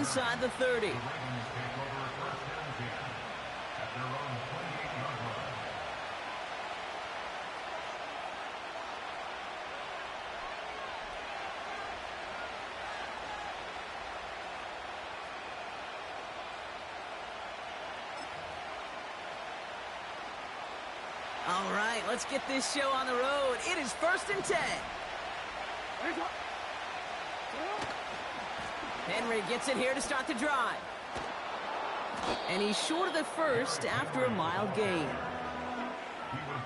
inside the 30. All right, let's get this show on the road. It is 1st and 10. Henry gets it here to start the drive. And he's short of the first after a mild gain.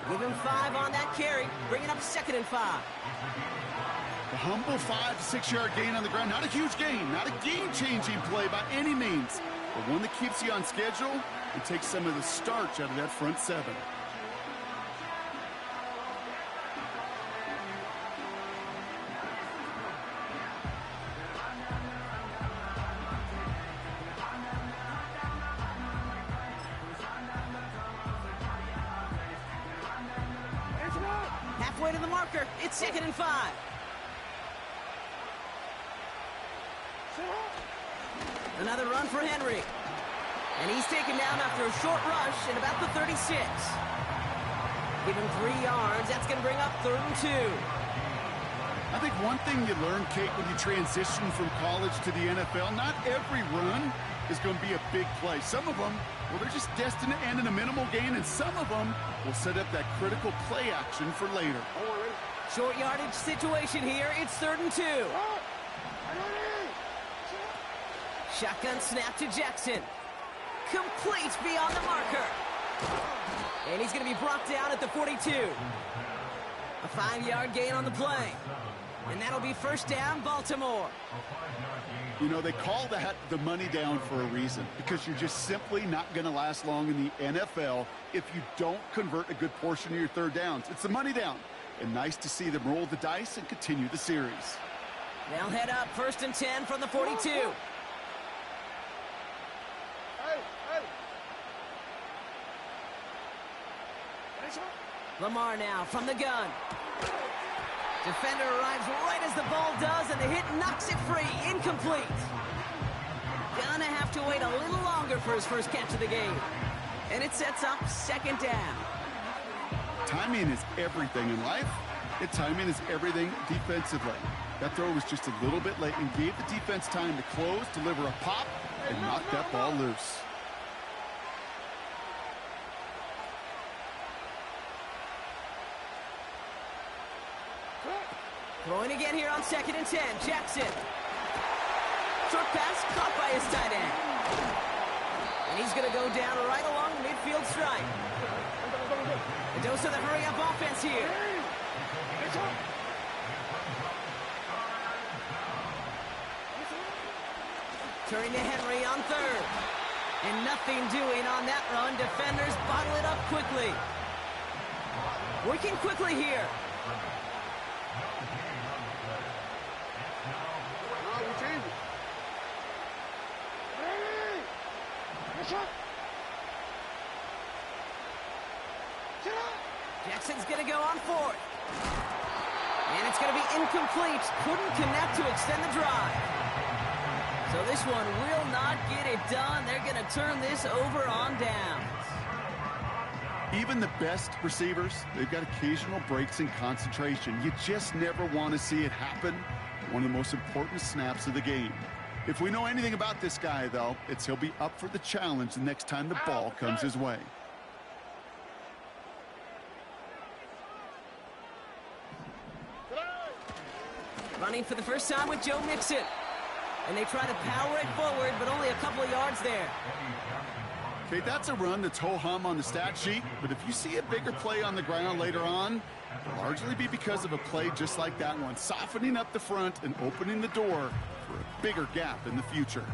Give him 5 on that carry, bringing up 2nd and 5. A humble 5 to 6 yard gain on the ground. Not a huge gain, not a game-changing play by any means, but one that keeps you on schedule and takes some of the starch out of that front 7. Halfway to the marker, it's 2nd and 5. Another run for Henry. And he's taken down after a short rush at about the 36. Give him 3 yards. That's going to bring up 3rd and 2. I think one thing you learn, Kate, when you transition from college to the NFL, not every run is going to be a big play. Some of them, well, they're just destined to end in a minimal gain, and some of them will set up that critical play action for later. Short yardage situation here. It's 3rd and 2. Shotgun snap to Jackson. Complete beyond the marker. And he's going to be brought down at the 42. A 5-yard gain on the play. And that'll be 1st down, Baltimore. You know, they call that the money down for a reason, because you're just simply not going to last long in the NFL if you don't convert a good portion of your 3rd downs. It's the money down. And nice to see them roll the dice and continue the series. They'll head up 1st and 10 from the 42. Lamar now from the gun. Defender arrives right as the ball does, and the hit knocks it free. Incomplete. Gonna have to wait a little longer for his first catch of the game. And it sets up 2nd down. Timing is everything in life. And timing is everything defensively. That throw was just a little bit late and gave the defense time to close, deliver a pop, and knock that ball loose. Throwing again here on 2nd and 10. Jackson. Short pass caught by his tight end. And he's going to go down right along the midfield stripe. A dose of the hurry-up offense here. Turning to Henry on 3rd. And nothing doing on that run. Defenders bottle it up quickly. Working quickly here. Jackson's going to go on 4th. And it's going to be incomplete. Couldn't connect to extend the drive. So this one will not get it done. They're going to turn this over on downs. Even the best receivers, they've got occasional breaks in concentration. You just never want to see it happen. One of the most important snaps of the game. If we know anything about this guy, though, it's he'll be up for the challenge the next time the ball comes his way. Running for the first time with Joe Mixon. And they try to power it forward, but only a couple of yards there. Okay, that's a run that's ho-hum on the stat sheet, but if you see a bigger play on the ground later on, it'll largely be because of a play just like that one, softening up the front and opening the door for a bigger gap in the future.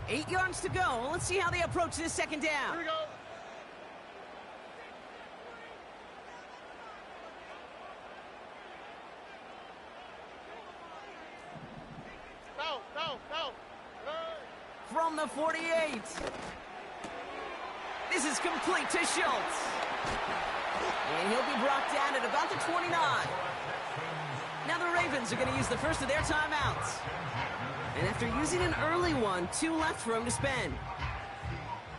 Eight yards to go. Let's see how they approach this 2nd down. Here we go. From the 48. This is complete to Schultz. And he'll brought down at about the 29. Now the Ravens are going to use the first of their timeouts. And after using an early one, 2 left for them to spend.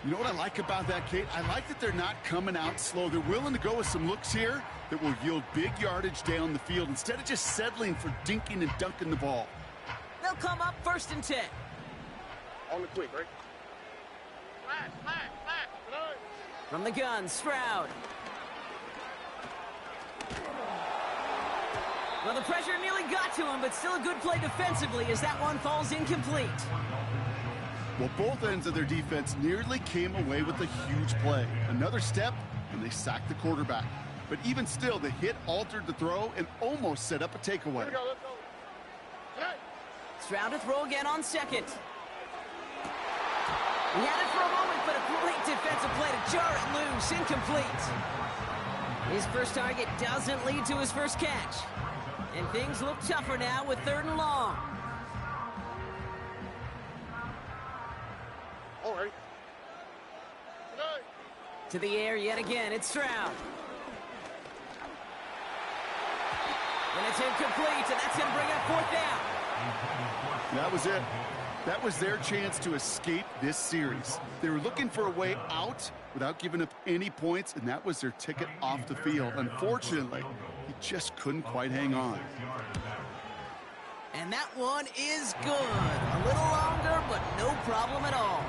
You know what I like about that, Kate? I like that they're not coming out slow. They're willing to go with some looks here that will yield big yardage down the field instead of just settling for dinking and dunking the ball. They'll come up 1st and 10. On the quick, right? Flash. From the gun, Stroud. Well, the pressure nearly got to him, but still a good play defensively as that one falls incomplete. Well, both ends of their defense nearly came away with a huge play. Another step, and they sacked the quarterback. But even still, the hit altered the throw and almost set up a takeaway. Let's go. Hey. Stroud to throw again on 2nd. He had it for a moment, but a great defensive play to jar it loose. Incomplete. His first target doesn't lead to his first catch. And things look tougher now with 3rd and long. All right. To the air yet again, it's Stroud. And it's incomplete, and that's going to bring up 4th down. That was it. That was their chance to escape this series. They were looking for a way out without giving up any points, and that was their ticket off the field. Unfortunately, he just couldn't quite hang on. And that one is good. A little longer, but no problem at all.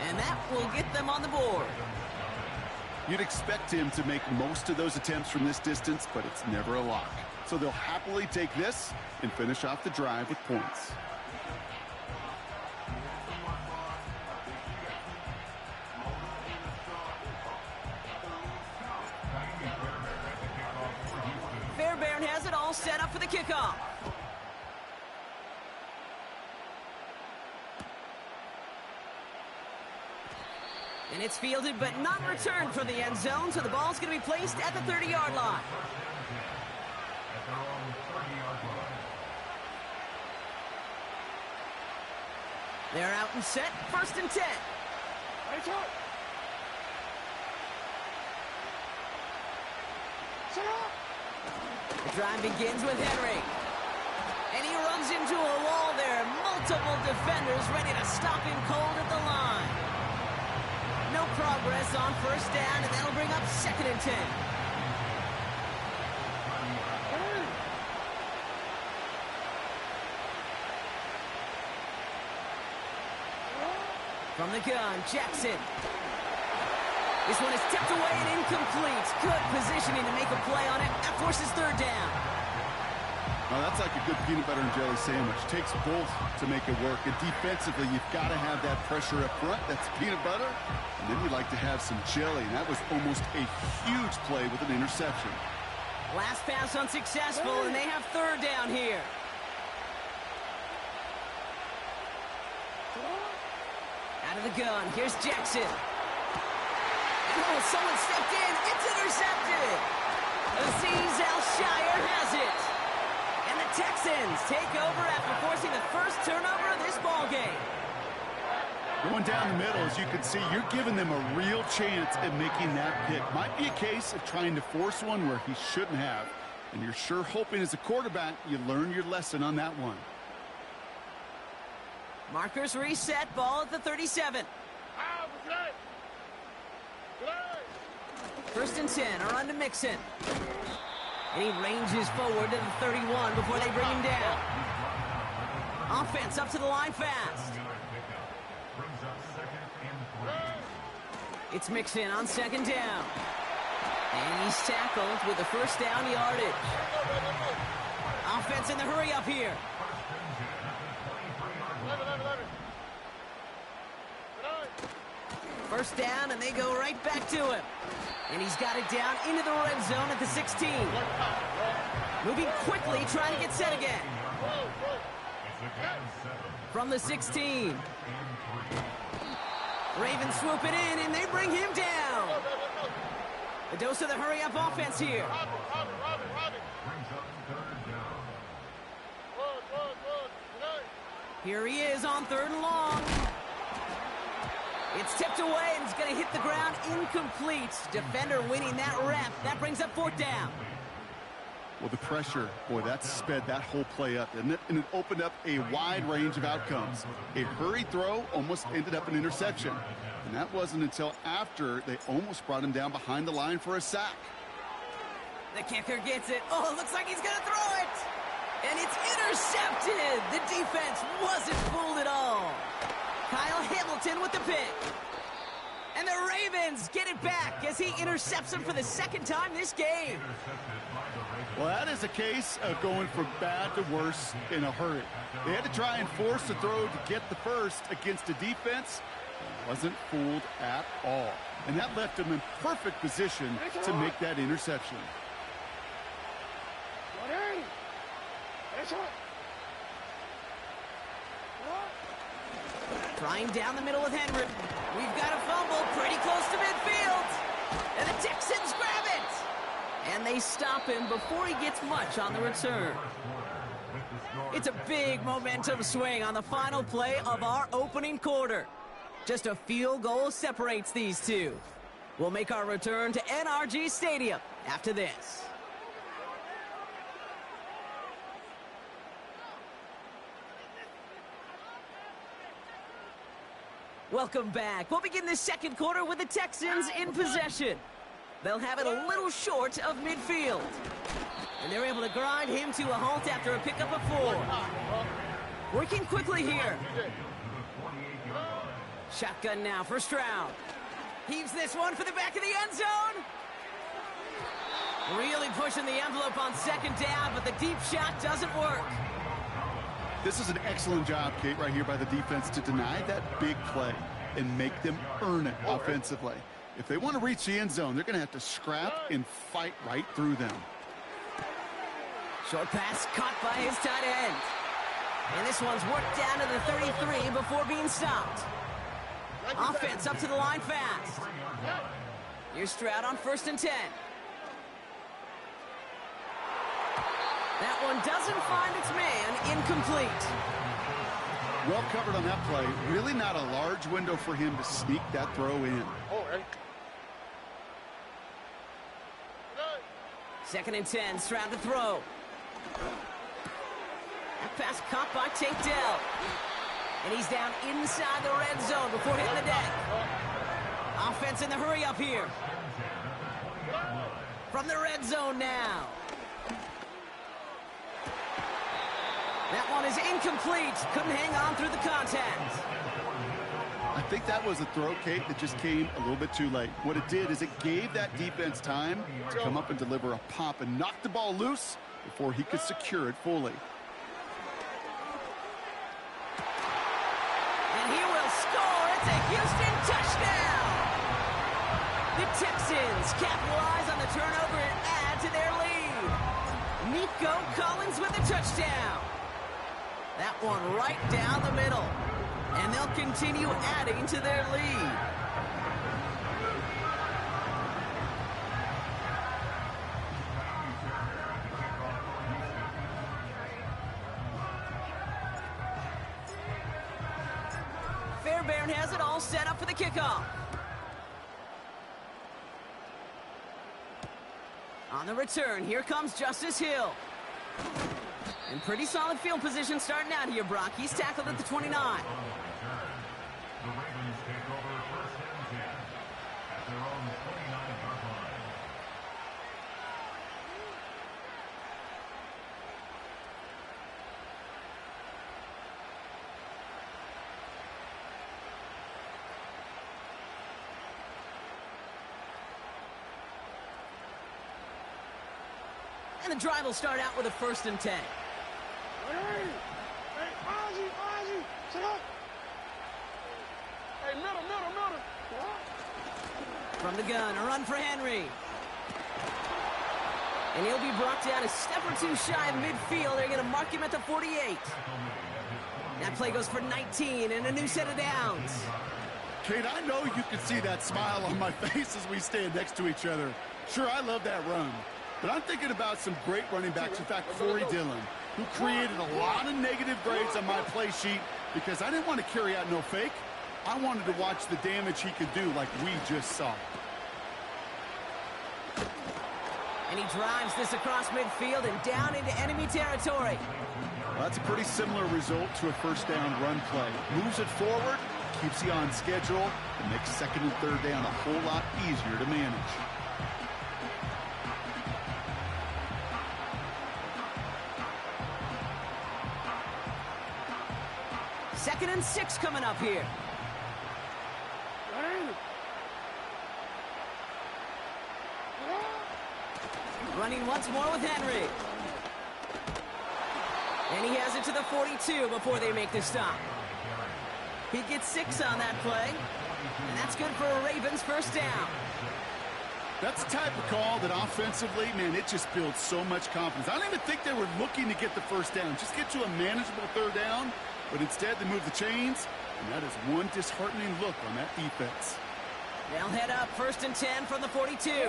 And that will get them on the board. You'd expect him to make most of those attempts from this distance, but it's never a lock. So they'll happily take this and finish off the drive with points. Fairbairn has it all set up for the kickoff. And it's fielded but not returned from the end zone, so the ball's going to be placed at the 30-yard line. They're out and set, 1st and 10. The drive begins with Henry. And he runs into a wall there. Multiple defenders ready to stop him cold at the line. No progress on 1st down, and that'll bring up 2nd and 10. From the gun, Jackson. This one is tipped away and incomplete. Good positioning to make a play on it. That forces 3rd down. Now that's like a good peanut butter and jelly sandwich. Takes both to make it work. And defensively, you've got to have that pressure up front. That's peanut butter. And then you'd like to have some jelly. And that was almost a huge play with an interception. Last pass unsuccessful, and they have 3rd down here. Out of the gun, here's Jackson. Oh, someone stepped in. It's intercepted. Azeez Al-Shaair has it. And the Texans take over after forcing the first turnover of this ball game. Going down the middle, as you can see, you're giving them a real chance at making that pick. Might be a case of trying to force one where he shouldn't have. And you're sure hoping as a quarterback you learn your lesson on that one. Markers reset, ball at the 37. 1st and 10, a run to Mixon. And he ranges forward to the 31 before they bring him down. Offense up to the line fast. It's Mixon on 2nd down. And he's tackled with the 1st down yardage. Offense in the hurry up here. First down, and they go right back to him. And he's got it down into the red zone at the 16. Moving quickly, trying to get set again. From the 16. Ravens swooping in, and they bring him down. The dose of the hurry-up offense here. Here he is on 3rd and long. It's tipped away, and it's going to hit the ground incomplete. Defender winning that rep. That brings up 4th down. Well, the pressure, boy, that sped that whole play up, didn't it? And it opened up a wide range of outcomes. A hurried throw almost ended up an interception. And that wasn't until after they almost brought him down behind the line for a sack. The kicker gets it. Oh, it looks like he's going to throw it. And it's intercepted. The defense wasn't fooled at all. Kyle Hamilton with the pick. And the Ravens get it back as he intercepts him for the 2nd time this game. Well, that is a case of going from bad to worse in a hurry. They had to try and force the throw to get the first against a defense. Wasn't fooled at all. And that left him in perfect position to make that interception. Trying down the middle with Henry. We've got a fumble pretty close to midfield. And the Texans grab it. And they stop him before he gets much on the return. It's a big momentum swing on the final play of our opening quarter. Just a field goal separates these two. We'll make our return to NRG Stadium after this. Welcome back. We'll begin the 2nd quarter with the Texans in possession. They'll have it a little short of midfield. And they're able to grind him to a halt after a pickup of 4. Working quickly here. Shotgun now for Stroud. Heaves this one for the back of the end zone. Really pushing the envelope on 2nd down, but the deep shot doesn't work. This is an excellent job, Kate, right here by the defense to deny that big play and make them earn it offensively. If they want to reach the end zone, they're going to have to scrap and fight right through them. Short pass caught by his tight end. And this one's worked down to the 33 before being stopped. Offense up to the line fast. Here's Stroud on 1st and 10. That one doesn't find its man. Incomplete. Well covered on that play. Really not a large window for him to sneak that throw in. 2nd and 10. Stroud to throw. That pass caught by Tank Dell. And he's down inside the red zone before hitting the deck. Offense in the hurry up here. From the red zone now. That one is incomplete. Couldn't hang on through the contact. I think that was a throw, Kate, that just came a little bit too late. What it did is it gave that defense time to come up and deliver a pop and knock the ball loose before he could secure it fully. And he will score. It's a Houston touchdown. The Texans capitalize on the turnover and add to their lead. Nico Collins with the touchdown. That one right down the middle. And they'll continue adding to their lead. Fairbairn has it all set up for the kickoff. On the return, here comes Justice Hill. And pretty solid field position starting out here, Brock. He's tackled at the 29. The Ravens take over 1st and 10 at their own 29-yard line. And the drive will start out with a 1st and 10. Hey, Ozzie, sit up. Hey, middle. From the gun, a run for Henry. And he'll be brought down a step or two shy of midfield. They're going to mark him at the 48. That play goes for 19 and a new set of downs. Kate, I know you can see that smile on my face as we stand next to each other. Sure, I love that run. But I'm thinking about some great running backs. In fact, Corey Dillon, who created a lot of negative grades on my play sheet because I didn't want to carry out no fake. I wanted to watch the damage he could do like we just saw. And he drives this across midfield and down into enemy territory. Well, that's a pretty similar result to a first down run play. Moves it forward, keeps you on schedule, and makes second and third down a whole lot easier to manage. Second and 6 coming up here. Running once more with Henry. And he has it to the 42 before they make the stop. He gets 6 on that play. And that's good for a Ravens first down. That's the type of call that offensively, man, it just builds so much confidence. I don't even think they were looking to get the first down. Just get to a manageable third down. But instead, they move the chains. And that is one disheartening look on that defense. They'll head up first and 10 from the 42. Yo.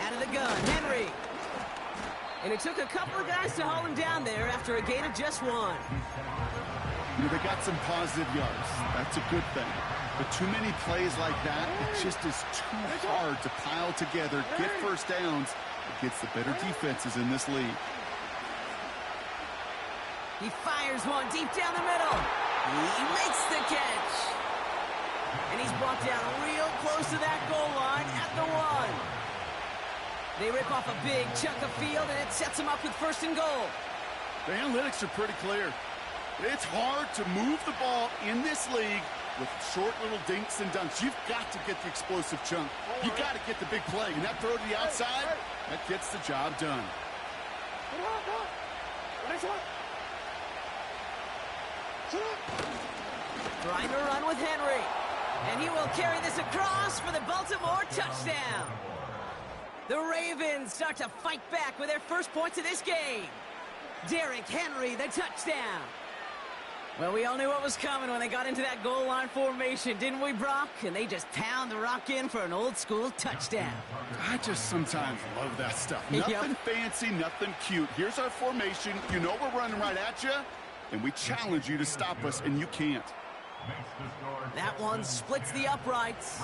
Out of the gun, Henry. And it took a couple of guys to hold him down there after a gain of just 1. You know, they got some positive yards. That's a good thing. But too many plays like that, it just is too hard to pile together, get first downs against the better defenses in this league. He fires one deep down the middle. He makes the catch. And he's brought down real close to that goal line at the 1. They rip off a big chunk of field, and it sets them up with first and goal. The analytics are pretty clear. It's hard to move the ball in this league with short little dinks and dunks. You've got to get the explosive chunk. You've got to get the big play. And that throw to the outside, that gets the job done. Trying to run with Henry. And he will carry this across for the Baltimore touchdown. The Ravens start to fight back with their first points of this game. Derrick Henry, the touchdown. Well, we all knew what was coming when they got into that goal line formation, didn't we, Brock? And they just pound the rock in for an old-school touchdown. I just sometimes love that stuff. Nothing fancy, nothing cute. Here's our formation. You know we're running right at you, and we challenge you to stop us, and you can't. That one splits the uprights.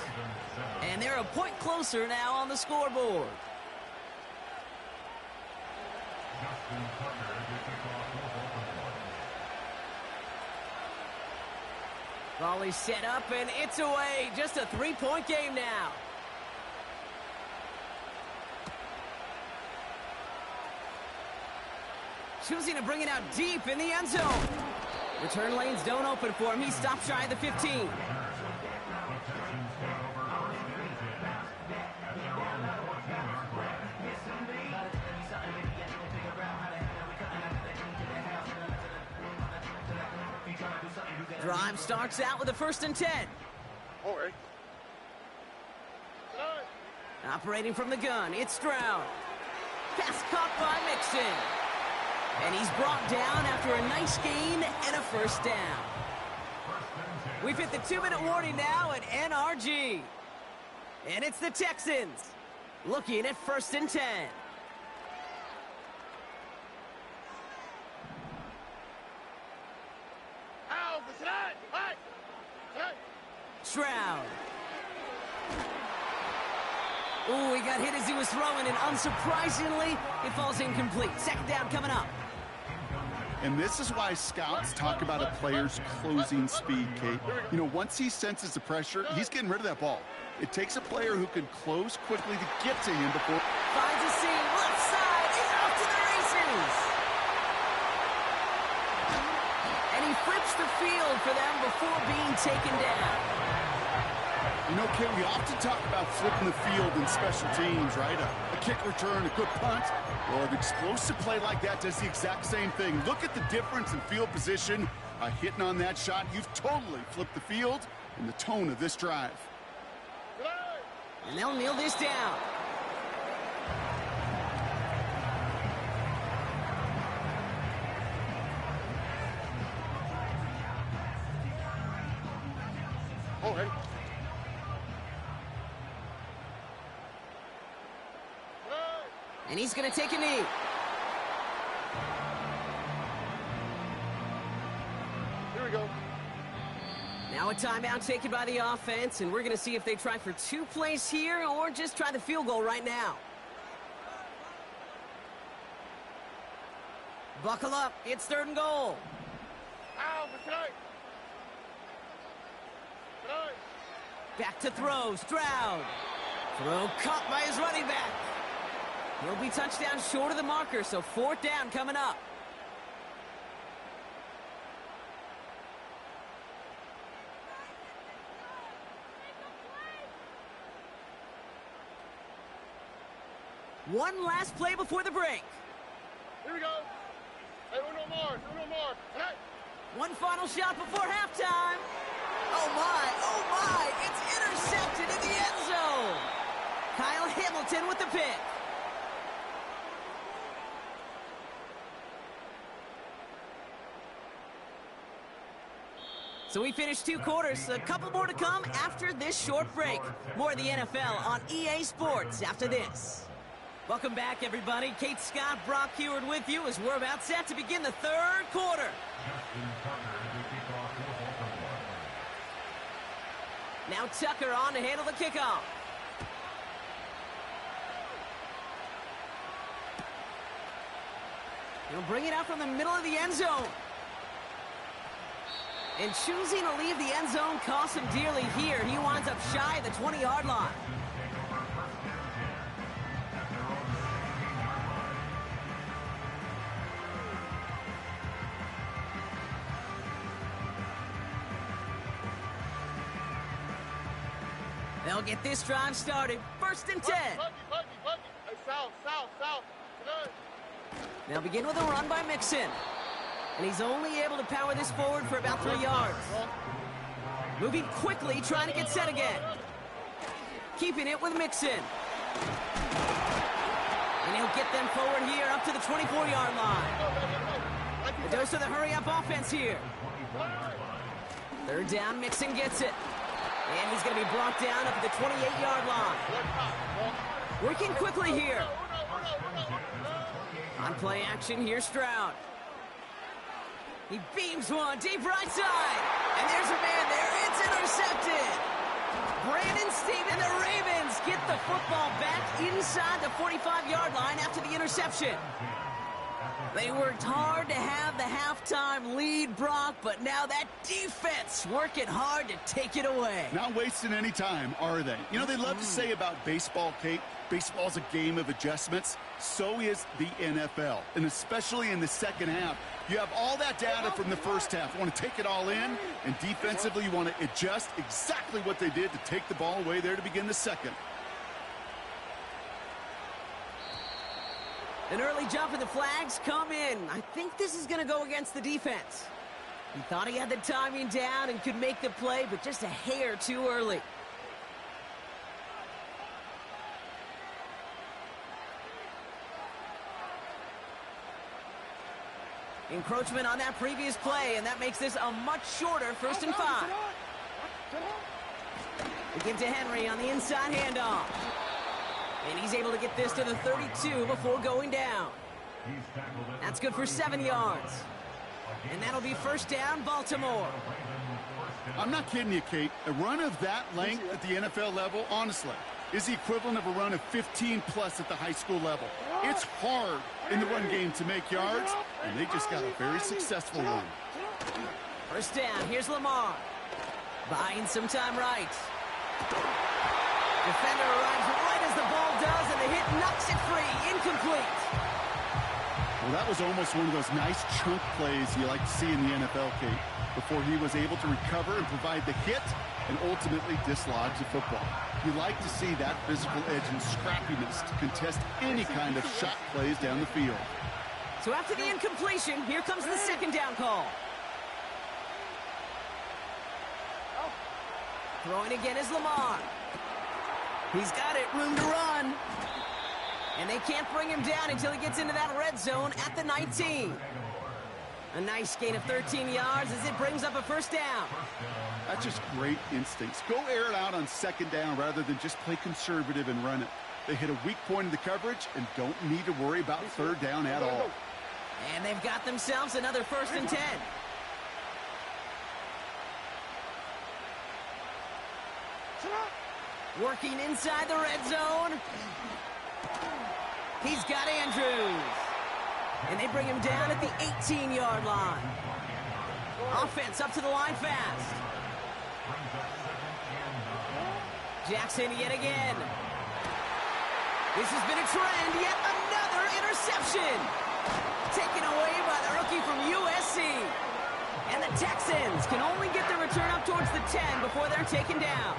And they're a point closer now on the scoreboard. Volley set up, and it's away. Just a 3-point game now. Choosing to bring it out deep in the end zone. Return lanes don't open for him. He stops shy of the 15. Drive starts out with a first and 10. All right. Operating from the gun, it's Stroud. Pass caught by Mixon. And he's brought down after a nice gain and a first down. We've hit the 2-minute warning now at NRG. And it's the Texans looking at first and 10. Stroud. Ooh, he got hit as he was throwing, and unsurprisingly, it falls incomplete. Second down coming up. And this is why scouts talk about a player's closing speed, Kate. You know, once he senses the pressure, he's getting rid of that ball. It takes a player who can close quickly to get to him before... Finds a seam, left side, he's off to the races. And he flips the field for them before being taken down. You know, Kate, we often talk about flipping the field in special teams, right? A kick return, a good punt. Well, an explosive play like that does the exact same thing. Look at the difference in field position. Hitting on that shot, you've totally flipped the field and the tone of this drive. And they'll kneel this down. All right. And he's going to take a knee. Here we go. Now a timeout taken by the offense, and we're going to see if they try for 2 plays here or just try the field goal right now. Buckle up. It's 3rd and goal. Ow, tonight. Tonight. Back to throw. Stroud. Throw caught by his running back. He'll be touchdown short of the marker, so 4th down coming up. One last play before the break. Here we go. Hey, uno more. Tonight. One final shot before halftime. Oh my, it's intercepted in the end zone. Kyle Hamilton with the pick. So we finished 2 quarters, a couple more to come after this short break. More of the NFL on EA Sports after this. Welcome back, everybody. Kate Scott, Brock Heward with you as we're about set to begin the 3rd quarter. Now Tucker on to handle the kickoff. He'll bring it out from the middle of the end zone. And choosing to leave the end zone costs him dearly here. He winds up shy of the 20-yard line. They'll get this drive started. 1st and 10. Hey, south. Tonight. They'll begin with a run by Mixon. And he's only able to power this forward for about 3 yards. Moving quickly, trying to get set again. Keeping it with Mixon. And he'll get them forward here up to the 24-yard line. A dose of the hurry-up offense here. 3rd down, Mixon gets it. And he's going to be brought down up at the 28-yard line. Working quickly here. On play action, here's Stroud. He beams one deep right side. And there's a man there. It's intercepted. Brandon Stephen, the Ravens get the football back inside the 45-yard line after the interception. They worked hard to have the halftime lead, Brock, but now that defense working hard to take it away. Not wasting any time, are they? You know, they love to say about baseball, Kate, baseball's a game of adjustments. So is the NFL, and especially in the second half. You have all that data from the first half. You want to take it all in, and defensively you want to adjust exactly what they did to take the ball away there to begin the second. An early jump and the flags come in. I think this is going to go against the defense. He thought he had the timing down and could make the play, but just a hair too early. Encroachment on that previous play, and that makes this a much shorter 1st and 5. They give to Henry on the inside handoff. And he's able to get this to the 32 before going down. That's good for 7 yards. And that'll be 1st down, Baltimore. I'm not kidding you, Kate. A run of that length at the NFL level, honestly, is the equivalent of a run of 15-plus at the high school level. It's hard in the run game to make yards, and they just got a very successful one. 1st down, here's Lamar. Buying some time right. Defender arrives right as the ball does, and the hit knocks it free. Incomplete. Well, that was almost one of those nice chunk plays you like to see in the NFL, Kate, before he was able to recover and provide the hit and ultimately dislodge the football. You like to see that physical edge and scrappiness to contest any kind of shot plays down the field. So after the incompletion, here comes the 2nd down call. Throwing again is Lamar. He's got it, room to run. And they can't bring him down until he gets into that red zone at the 19. A nice gain of 13 yards as it brings up a 1st down. That's just great instincts. Go air it out on 2nd down rather than just play conservative and run it. They hit a weak point in the coverage and don't need to worry about third down at all. And they've got themselves another 1st and 10. Working inside the red zone. He's got Andrews. And they bring him down at the 18-yard line. Offense up to the line fast. Jackson yet again. This has been a trend. Yet another interception. Taken away by the rookie from USC. And the Texans can only get the return up towards the 10 before they're taken down.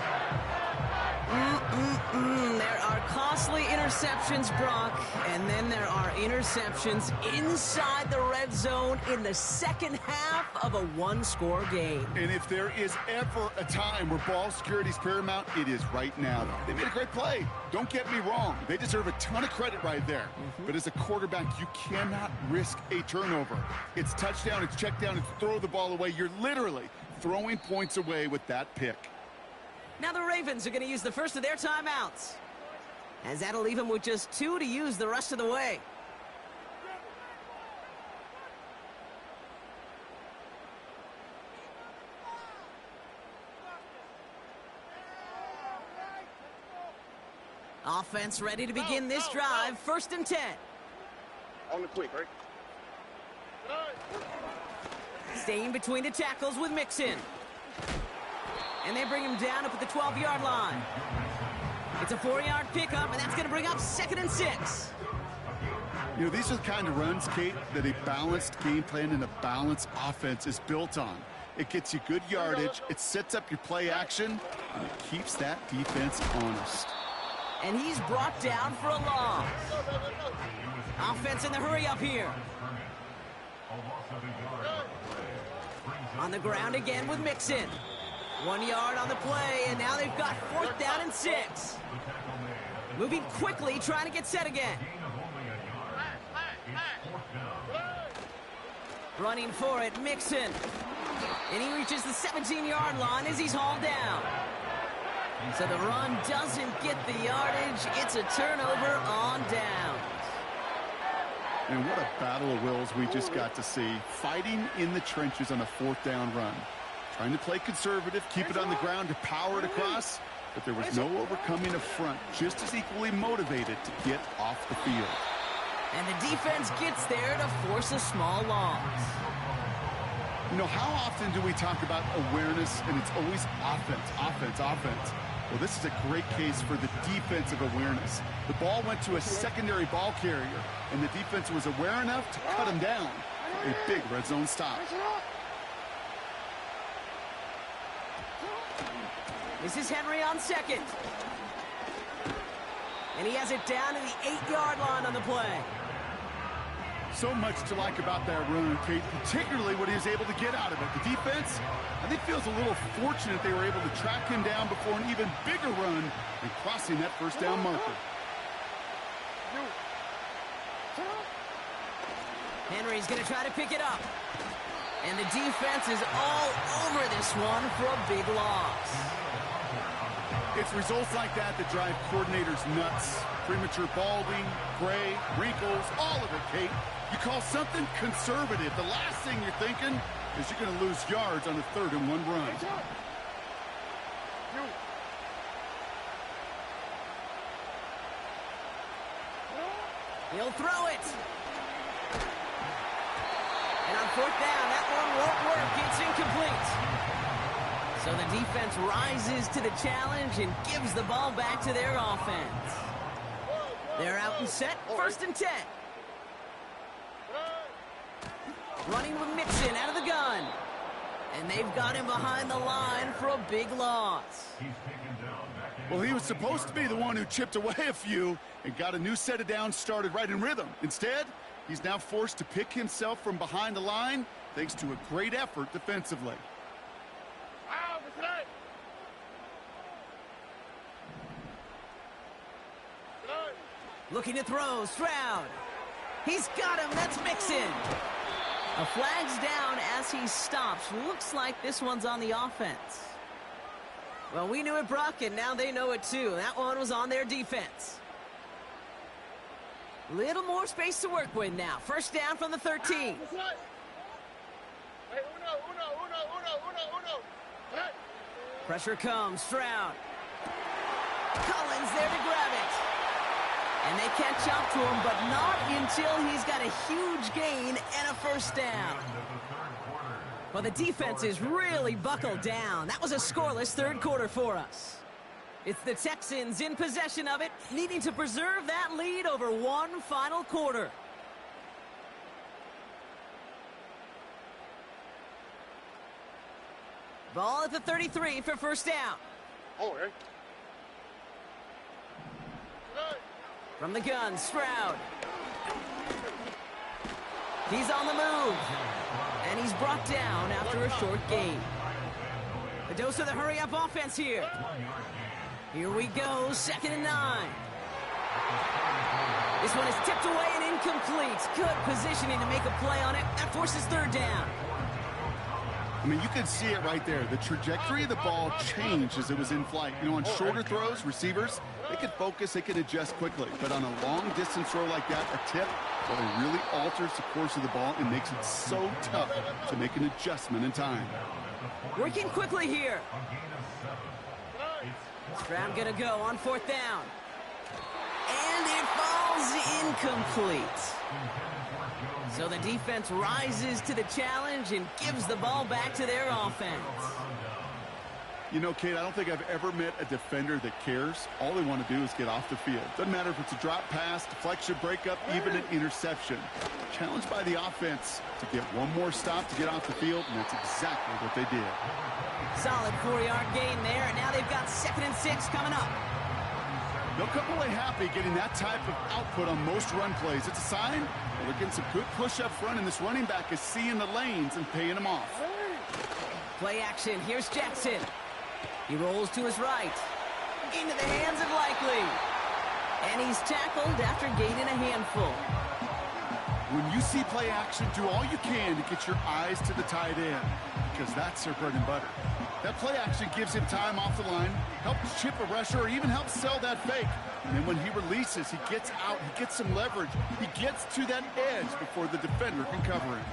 There are costly interceptions, Brock, and then there are interceptions inside the red zone in the second half of a one-score game. And if there is ever a time where ball security is paramount, it is right now. They made a great play. Don't get me wrong. They deserve a ton of credit right there. But as a quarterback, you cannot risk a turnover. It's touchdown, it's check down, it's throw the ball away. You're literally throwing points away with that pick. Now the Ravens are going to use the first of their timeouts, as that'll leave them with just 2 to use the rest of the way. Offense ready to begin this drive. 1st and 10. On the quick, right? Staying between the tackles with Mixon. And they bring him down up at the 12-yard line. It's a 4-yard pickup, and that's going to bring up 2nd and 6. You know, these are the kind of runs, Kate, that a balanced game plan and a balanced offense is built on. It gets you good yardage, it sets up your play action, and it keeps that defense honest. And he's brought down for a loss. Offense in the hurry up here. On the ground again with Mixon. 1 yard on the play, and now they've got 4th down and 6. Moving quickly, trying to get set again. Running for it, Mixon. And he reaches the 17-yard line as he's hauled down. So the run doesn't get the yardage. It's a turnover on downs. And what a battle of wills we just got to see. Fighting in the trenches on a 4th down run. Trying to play conservative, keep it on the ground to power it across, but there was no overcoming a front, just as equally motivated to get off the field. And the defense gets there to force a small loss. You know, how often do we talk about awareness, and it's always offense, offense, offense? Well, this is a great case for the defensive awareness. The ball went to a secondary ball carrier, and the defense was aware enough to cut him down. A big red zone stop. This is Henry on 2nd. And he has it down to the 8-yard line on the play. So much to like about that run, Kate, particularly what he was able to get out of it. The defense, I think, feels a little fortunate they were able to track him down before an even bigger run and crossing that 1st down marker. Henry's going to try to pick it up. And the defense is all over this one for a big loss. It's results like that that drive coordinators nuts. Premature balding, gray, wrinkles, all of it, Kate. You call something conservative, the last thing you're thinking is you're going to lose yards on a 3rd and 1 run. He'll throw it. And on 4th down, that one won't work. It's incomplete. So the defense rises to the challenge and gives the ball back to their offense. They're out and set, 1st and 10. Running with Mixon out of the gun. And they've got him behind the line for a big loss. Well, he was supposed to be the one who chipped away a few and got a new set of downs started right in rhythm. Instead, he's now forced to pick himself from behind the line thanks to a great effort defensively. Looking to throw, Stroud. He's got him, that's Mixon. A flag's down as he stops. Looks like this one's on the offense. Well, we knew it, Brock, and now they know it too. That one was on their defense. Little more space to work with now. First down from the 13. That's right. Hey, uno. Hey. Pressure comes. Stroud. Collins there to grab it. And they catch up to him, but not until he's got a huge gain and a first down. Well, the defense is really buckled down. That was a scoreless third quarter for us. It's the Texans in possession of it, needing to preserve that lead over one final quarter. Ball at the 33 for first down. Oh, hey. Hey. From the gun, Stroud. He's on the move. And he's brought down after a short gain. A dose of the hurry-up offense here. Here we go, 2nd and 9. This one is tipped away and incomplete. Good positioning to make a play on it. That forces third down. I mean, you can see it right there. The trajectory of the ball changed as it was in flight. You know, on shorter throws, receivers, they can focus, they can adjust quickly. But on a long-distance throw like that, a tip, well, it really alters the course of the ball and makes it so tough to make an adjustment in time. Working quickly here. Stroud gonna go on 4th down. And it falls incomplete. So the defense rises to the challenge and gives the ball back to their offense. You know, Kate, I don't think I've ever met a defender that cares. All they want to do is get off the field. Doesn't matter if it's a drop pass, deflection, breakup, even an interception. Challenged by the offense to get one more stop to get off the field, and that's exactly what they did. Solid 4-yard gain there, and now they've got 2nd and 6 coming up. They'll come away happy getting that type of output on most run plays. It's a sign well, they're getting some good push up front, and this running back is seeing the lanes and paying them off. Play action. Here's Jackson. He rolls to his right. Into the hands of Likely. And he's tackled after gaining a handful. When you see play action, do all you can to get your eyes to the tight end, because that's their bread and butter. That play action gives him time off the line, helps chip a rusher, or even helps sell that fake. And then when he releases, he gets out, he gets some leverage. He gets to that edge before the defender can cover him.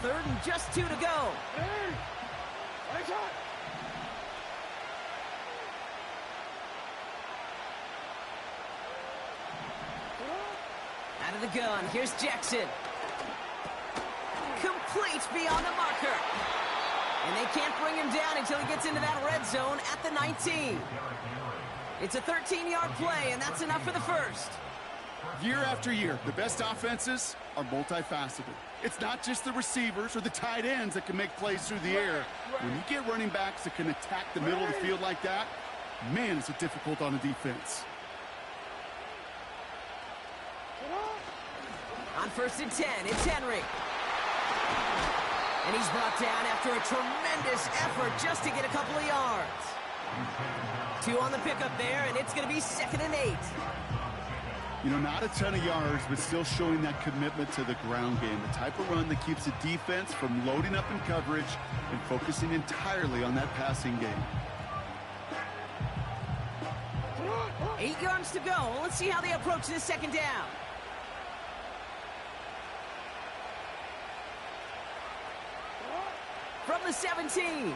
Third and just 2 to go. Out of the gun, here's Jackson. Complete beyond the marker. And they can't bring him down until he gets into that red zone at the 19. It's a 13-yard play, and that's enough for the first. Year after year, the best offenses are multifaceted. It's not just the receivers or the tight ends that can make plays through the air. When you get running backs that can attack the middle of the field like that, man, is it difficult on a defense. On 1st and 10, it's Henry. And he's brought down after a tremendous effort just to get a couple of yards. 2 on the pickup there, and it's going to be 2nd and 8. You know, not a ton of yards, but still showing that commitment to the ground game. The type of run that keeps the defense from loading up in coverage and focusing entirely on that passing game. 8 yards to go. Let's see how they approach this 2nd down. From the 17.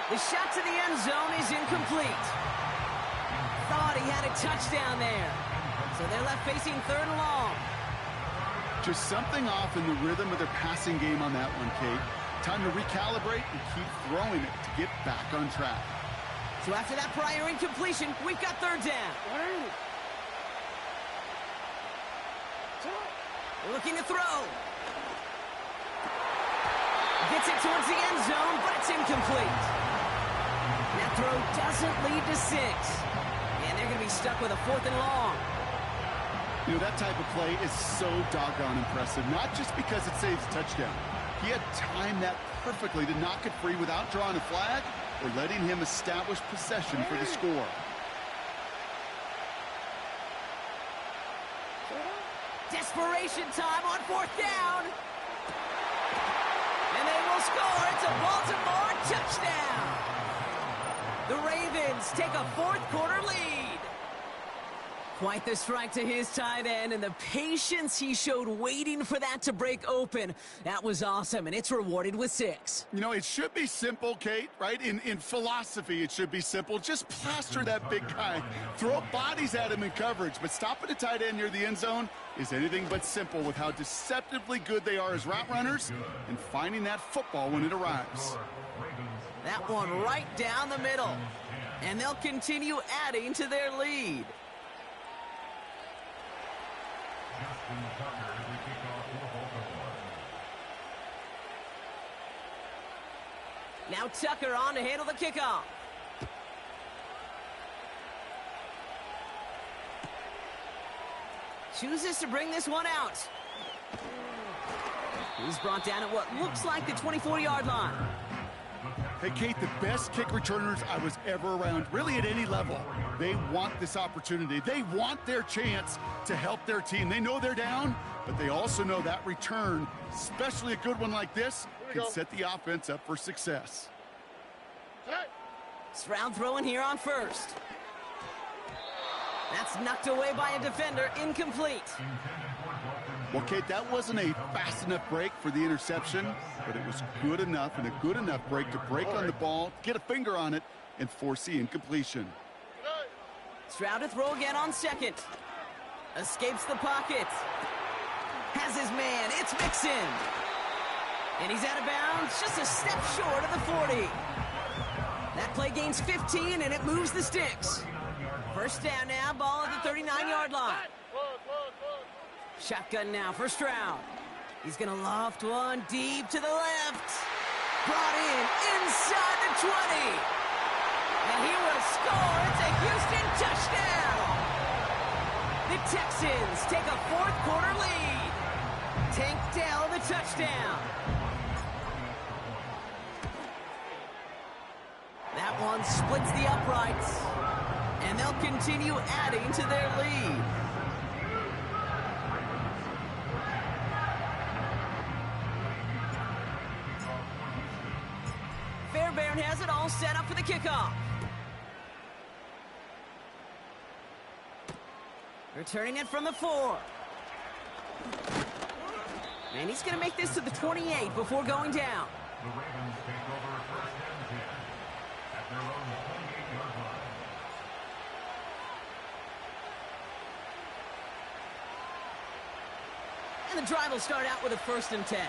The shot to the end zone is incomplete. Thought he had a touchdown there. So they're left facing 3rd and long. Just something off in the rhythm of their passing game on that one, Kate. Time to recalibrate and keep throwing it to get back on track. So after that prior incompletion, we've got 3rd down. Looking to throw. Gets it towards the end zone, but it's incomplete. That throw doesn't lead to 6. And they're going to be stuck with a 4th and long. You know, that type of play is so doggone impressive, not just because it saves a touchdown. He had timed that perfectly to knock it free without drawing a flag or letting him establish possession for the score. Desperation time on 4th down. And they will score. It's a Baltimore touchdown. The Ravens take a fourth-quarter lead. Quite the strike to his tight end, and the patience he showed waiting for that to break open. That was awesome, and it's rewarded with 6. You know, it should be simple, Kate, right? In philosophy, it should be simple. Just plaster that big guy. Throw bodies at him in coverage, but stopping a tight end near the end zone is anything but simple with how deceptively good they are as route runners and finding that football when it arrives. That one right down the middle, and they'll continue adding to their lead. Justin Tucker as we kick off for Baltimore. Now Tucker on to handle the kickoff. Chooses to bring this one out. He's brought down at what looks like the 24-yard line. Hey, Kate, the best kick returners I was ever around, really at any level, they want this opportunity. They want their chance to help their team. They know they're down, but they also know that return, especially a good one like this, can set the offense up for success. Stroud throwing here on first. That's knocked away by a defender, incomplete. Well, Kate, that wasn't a fast enough break for the interception, but it was good enough and a good enough break to break on the ball, get a finger on it, and force the incompletion. Stroud to throw again on second. Escapes the pocket. Has his man. It's Mixon. And he's out of bounds, just a step short of the 40. That play gains 15, and it moves the sticks. First down now, ball at the 39-yard line. Shotgun now for Stroud. He's going to loft one deep to the left. Brought in inside the 20. And he will score. It's a Houston touchdown. The Texans take a fourth-quarter lead. Tank Dell the touchdown. That one splits the uprights. And they'll continue adding to their lead. Fairbairn has it all set up for the kickoff. Returning it from the 4. And he's going to make this to the 28 before going down. The Ravens take over first and 10 at their own 28-yard line. And the drive will start out with a 1st and 10.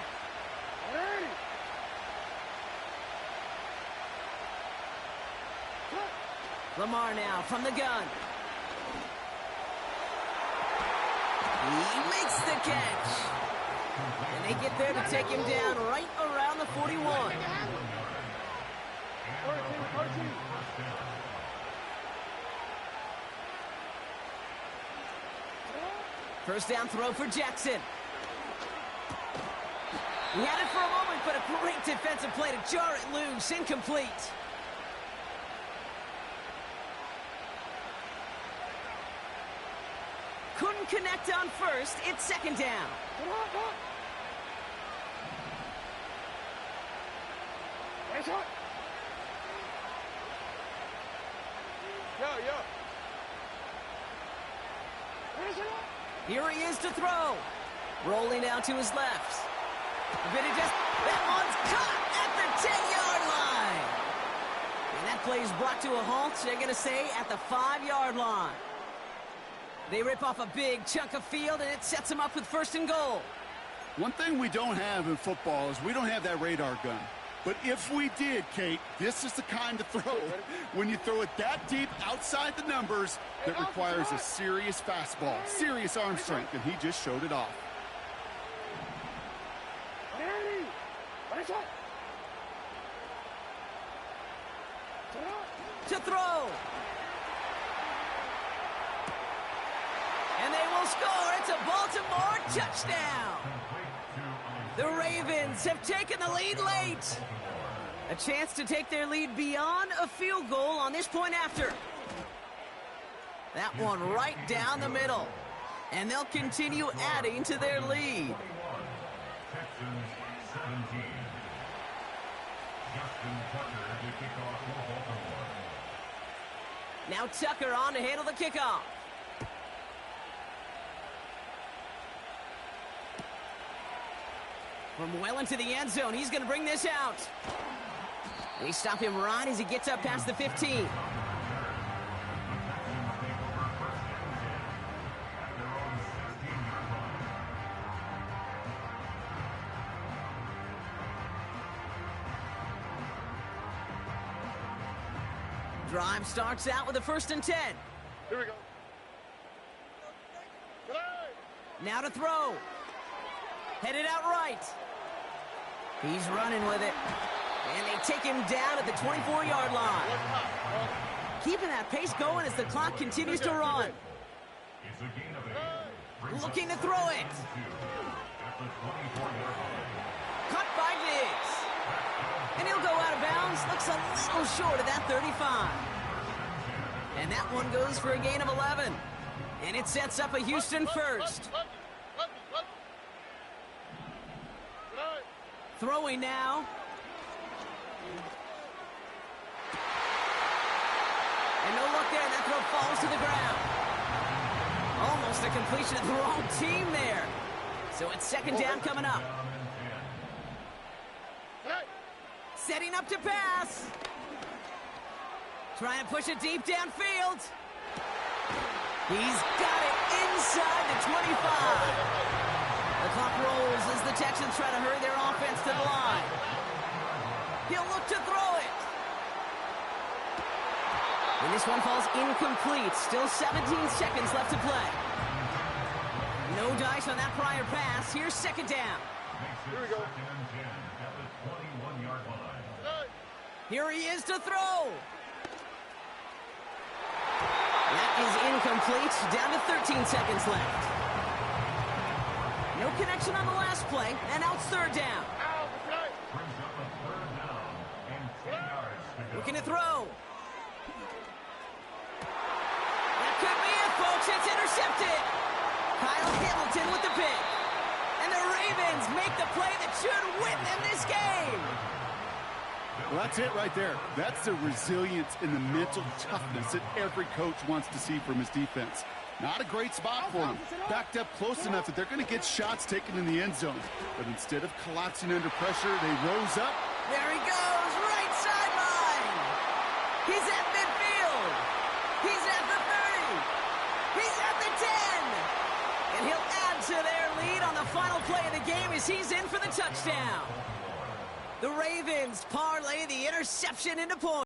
Lamar now from the gun. He makes the catch. And they get there to take him down right around the 41. First down throw for Jackson. He had it for a moment, but a great defensive play to jar it loose. Incomplete. Couldn't connect on first. It's second down. Here he is to throw. Rolling out to his left. That one's caught at the 10-yard line. And that play is brought to a halt, they're going to say, at the 5-yard line. They rip off a big chunk of field, and it sets them up with 1st and goal. One thing we don't have in football is we don't have that radar gun. But if we did, Kate, this is the kind of throw. When you throw it that deep outside the numbers, that requires a serious fastball, serious arm strength, and he just showed it off. To throw. And they will score. It's a Baltimore touchdown. The Ravens have taken the lead late. A chance to take their lead beyond a field goal on this point after. That one right down the middle. And they'll continue adding to their lead. Texans 17. Justin Tucker to kick off for Baltimore. Now Tucker on to handle the kickoff. From well into the end zone, he's going to bring this out. They stop him right as he gets up past the 15. Drive starts out with a 1st and 10. Here we go. Play. Now to throw. Headed out right. He's running with it. And they take him down at the 24-yard line. Keeping that pace going as the clock continues to run. It's a gain of 8. Looking to throw it. At the 24-yard line. Caught by Diggs. And he'll go out of bounds. Looks a little short of that 35. And that one goes for a gain of 11. And it sets up a Houston first. Throwing now. And no luck there. That throw falls to the ground. Almost a completion of the wrong team there. So it's 2nd down coming up. Setting up to pass. Trying to push it deep downfield. He's got it inside the 25. The clock rolls as the Texans try to hurry their offense to the line. He'll look to throw it. And this one falls incomplete. Still 17 seconds left to play. No dice on that prior pass. Here's 2nd down. Here we go. At the 21-yard line. Here he is to throw. That is incomplete. Down to 13 seconds left. No connection on the last play, and now it's 3rd down. Brings up a 3rd down and 10 yards to go. Looking to throw. That could be it, folks. It's intercepted. Kyle Hamilton with the pick. And the Ravens make the play that should win them this game. Well, that's it right there. That's the resilience and the mental toughness that every coach wants to see from his defense. Not a great spot for him. Backed up close enough that they're going to get shots taken in the end zone. But instead of collapsing under pressure, they rose up. There he goes, right sideline. He's at midfield. He's at the 30. He's at the 10. And he'll add to their lead on the final play of the game as he's in for the touchdown. The Ravens parlay the interception into points.